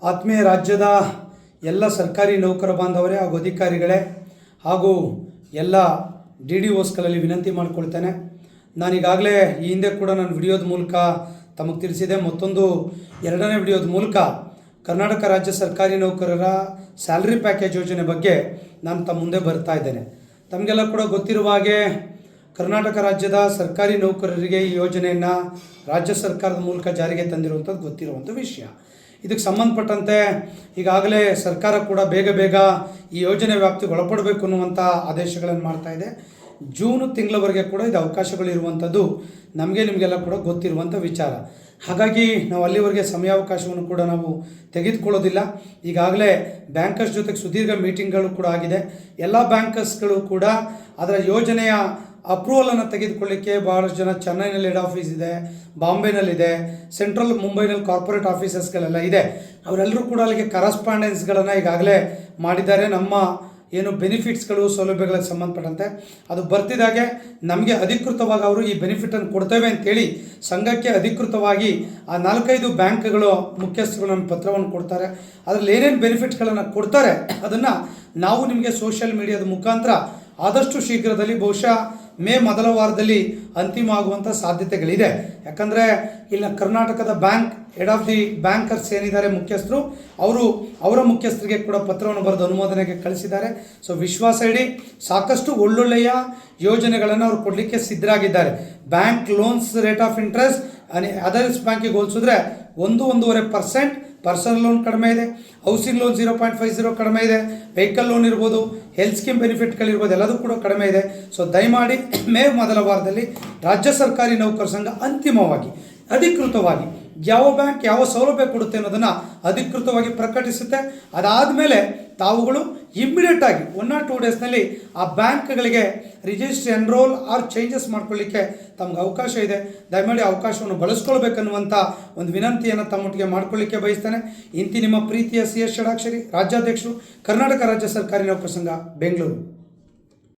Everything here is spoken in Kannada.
ಆತ್ಮೀಯ ರಾಜ್ಯದ ಎಲ್ಲ ಸರ್ಕಾರಿ ನೌಕರ ಬಾಂಧವರೇ ಹಾಗೂ ಅಧಿಕಾರಿಗಳೇ ಹಾಗೂ ಎಲ್ಲ DDOಸ್ಗಳಲ್ಲಿ ವಿನಂತಿ ಮಾಡಿಕೊಳ್ತೇನೆ. ನಾನೀಗಾಗಲೇ ಈ ಹಿಂದೆ ಕೂಡ ನಾನು ವಿಡಿಯೋದ ಮೂಲಕ ತಮಗೆ ತಿಳಿಸಿದೆ. ಮತ್ತೊಂದು ಎರಡನೇ ವಿಡಿಯೋದ ಮೂಲಕ ಕರ್ನಾಟಕ ರಾಜ್ಯ ಸರ್ಕಾರಿ ನೌಕರರ ಸ್ಯಾಲ್ರಿ ಪ್ಯಾಕೇಜ್ ಯೋಜನೆ ಬಗ್ಗೆ ನಾನು ತಮ್ಮ ಮುಂದೆ ಬರ್ತಾ ಇದ್ದೇನೆ. ತಮಗೆಲ್ಲ ಕೂಡ ಗೊತ್ತಿರುವ ಹಾಗೆ ಕರ್ನಾಟಕ ರಾಜ್ಯದ ಸರ್ಕಾರಿ ನೌಕರರಿಗೆ ಈ ಯೋಜನೆಯನ್ನು ರಾಜ್ಯ ಸರ್ಕಾರದ ಮೂಲಕ ಜಾರಿಗೆ ತಂದಿರುವಂಥದ್ದು ಗೊತ್ತಿರುವಂಥ ವಿಷಯ. ಇದಕ್ಕೆ ಸಂಬಂಧಪಟ್ಟಂತೆ ಈಗಾಗಲೇ ಸರ್ಕಾರ ಕೂಡ ಬೇಗ ಈ ಯೋಜನೆ ವ್ಯಾಪ್ತಿಗೆ ಒಳಪಡಬೇಕು ಅನ್ನುವಂಥ ಆದೇಶಗಳನ್ನು ಮಾಡ್ತಾ ಇದೆ. ಜೂನ್ ತಿಂಗಳವರೆಗೆ ಕೂಡ ಇದು ಅವಕಾಶಗಳಿರುವಂಥದ್ದು ನಿಮಗೆಲ್ಲ ಕೂಡ ಗೊತ್ತಿರುವಂಥ ವಿಚಾರ. ಹಾಗಾಗಿ ನಾವು ಅಲ್ಲಿವರೆಗೆ ಸಮಯಾವಕಾಶವನ್ನು ಕೂಡ ನಾವು ತೆಗೆದುಕೊಳ್ಳೋದಿಲ್ಲ. ಈಗಾಗಲೇ ಬ್ಯಾಂಕರ್ಸ್ ಜೊತೆಗೆ ಸುದೀರ್ಘ ಮೀಟಿಂಗ್ಗಳು ಕೂಡ ಆಗಿದೆ. ಎಲ್ಲ ಬ್ಯಾಂಕರ್ಸ್ಗಳು ಕೂಡ ಅದರ ಯೋಜನೆಯ ಅಪ್ರೂವಲನ್ನು ತೆಗೆದುಕೊಳ್ಳಿಕ್ಕೆ ಭಾಳಷ್ಟು ಜನ ಚೆನ್ನೈನಲ್ಲಿ ಹೆಡ್ ಆಫೀಸ್ ಇದೆ, ಬಾಂಬೆನಲ್ಲಿದೆ, ಸೆಂಟ್ರಲ್ ಮುಂಬೈನಲ್ಲಿ ಕಾರ್ಪೊರೇಟ್ ಆಫೀಸಸ್ಗಳೆಲ್ಲ ಇದೆ. ಅವರೆಲ್ಲರೂ ಕೂಡ ಅಲ್ಲಿಗೆ ಕರಸ್ಪಾಂಡೆನ್ಸ್ಗಳನ್ನು ಈಗಾಗಲೇ ಮಾಡಿದ್ದಾರೆ. ನಮ್ಮ ಏನು ಬೆನಿಫಿಟ್ಸ್ಗಳು ಸೌಲಭ್ಯಗಳಿಗೆ ಸಂಬಂಧಪಟ್ಟಂತೆ ಅದು ಬರ್ತಿದ್ದಾಗೆ ನಮಗೆ ಅಧಿಕೃತವಾಗಿ ಅವರು ಈ ಬೆನಿಫಿಟನ್ನು ಕೊಡ್ತೇವೆ ಅಂತೇಳಿ ಸಂಘಕ್ಕೆ ಅಧಿಕೃತವಾಗಿ ಆ 4-5 ಬ್ಯಾಂಕ್ಗಳು ಮುಖ್ಯಸ್ಥರು ನಮ್ಮ ಪತ್ರವನ್ನು ಕೊಡ್ತಾರೆ. ಅದರಲ್ಲಿ ಏನೇನು ಬೆನಿಫಿಟ್ಸ್ಗಳನ್ನು ಕೊಡ್ತಾರೆ ಅದನ್ನು ನಾವು ನಿಮಗೆ ಸೋಷಿಯಲ್ ಮೀಡಿಯಾದ ಮುಖಾಂತರ ಆದಷ್ಟು ಶೀಘ್ರದಲ್ಲಿ ಬಹುಶಃ ಮೇ ಮೊದಲ ವಾರದಲ್ಲಿ ಅಂತಿಮ ಆಗುವಂಥ ಸಾಧ್ಯತೆಗಳಿದೆ. ಯಾಕಂದರೆ ಇಲ್ಲಿನ ಕರ್ನಾಟಕದ bank head of the bankers ಏನಿದ್ದಾರೆ ಮುಖ್ಯಸ್ಥರು, ಅವರ ಮುಖ್ಯಸ್ಥರಿಗೆ ಕೂಡ ಪತ್ರವನ್ನು ಬರೆದು ಅನುಮೋದನೆಗೆ ಕಳಿಸಿದ್ದಾರೆ. ಸೊ ವಿಶ್ವಾಸ ಇಡಿ ಸಾಕಷ್ಟು ಒಳ್ಳೊಳ್ಳೆಯ ಯೋಜನೆಗಳನ್ನು ಅವರು ಕೊಡಲಿಕ್ಕೆ ಸಿದ್ಧರಾಗಿದ್ದಾರೆ. Bank loans rate of interest others ಬ್ಯಾಂಕಿಗೆ ಹೋಲಿಸಿದ್ರೆ 1-1.5% ಪರ್ಸನಲ್ ಲೋನ್ ಕಡಿಮೆ ಇದೆ, ಹೌಸಿಂಗ್ ಲೋನ್ 0.50 ಕಡಿಮೆ ಇದೆ, ವೆಹಿಕಲ್ ಲೋನ್ ಇರ್ಬೋದು, ಹೆಲ್ತ್ ಸ್ಕೀಮ್ ಬೆನಿಫಿಟ್ಗಳಿರ್ಬೋದು, ಎಲ್ಲದೂ ಕೂಡ ಕಡಿಮೆ ಇದೆ. ಸೊ ದಯಮಾಡಿ ಮೇ ಮೊದಲ ವಾರದಲ್ಲಿ ರಾಜ್ಯ ಸರ್ಕಾರಿ ನೌಕರ ಸಂಘ ಅಂತಿಮವಾಗಿ ಅಧಿಕೃತವಾಗಿ ಯಾವ ಬ್ಯಾಂಕ್ ಯಾವ ಸೌಲಭ್ಯ ಕೊಡುತ್ತೆ ಅನ್ನೋದನ್ನು ಅಧಿಕೃತವಾಗಿ ಪ್ರಕಟಿಸುತ್ತೆ. ಅದಾದಮೇಲೆ ತಾವುಗಳು ಇಮ್ಮಿಡಿಯೇಟಾಗಿ 1 or 2 ಡೇಸ್ನಲ್ಲಿ ಆ ಬ್ಯಾಂಕ್ಗಳಿಗೆ ರಿಜಿಸ್ಟ್ರಿ ಎನ್ರೋಲ್ ಆರ್ ಚೇಂಜಸ್ ಮಾಡ್ಕೊಳ್ಳಿಕ್ಕೆ ತಮ್ಗೆ ಅವಕಾಶ ಇದೆ. ದಯಮಾಡಿ ಅವಕಾಶವನ್ನು ಬಳಸ್ಕೊಳ್ಬೇಕನ್ನುವಂಥ ಒಂದು ವಿನಂತಿಯನ್ನು ತಮ್ಮೊಟ್ಟಿಗೆ ಮಾಡ್ಕೊಳ್ಳಿಕ್ಕೆ ಬಯಸ್ತೇನೆ. ಇಂತಿ ನಿಮ್ಮ ಪ್ರೀತಿಯ CS ಷಡಾಕ್ಷರಿ, ರಾಜ್ಯಾಧ್ಯಕ್ಷರು, ಕರ್ನಾಟಕ ರಾಜ್ಯ ಸರ್ಕಾರಿ ನೌಕರ ಸಂಘ, ಬೆಂಗಳೂರು.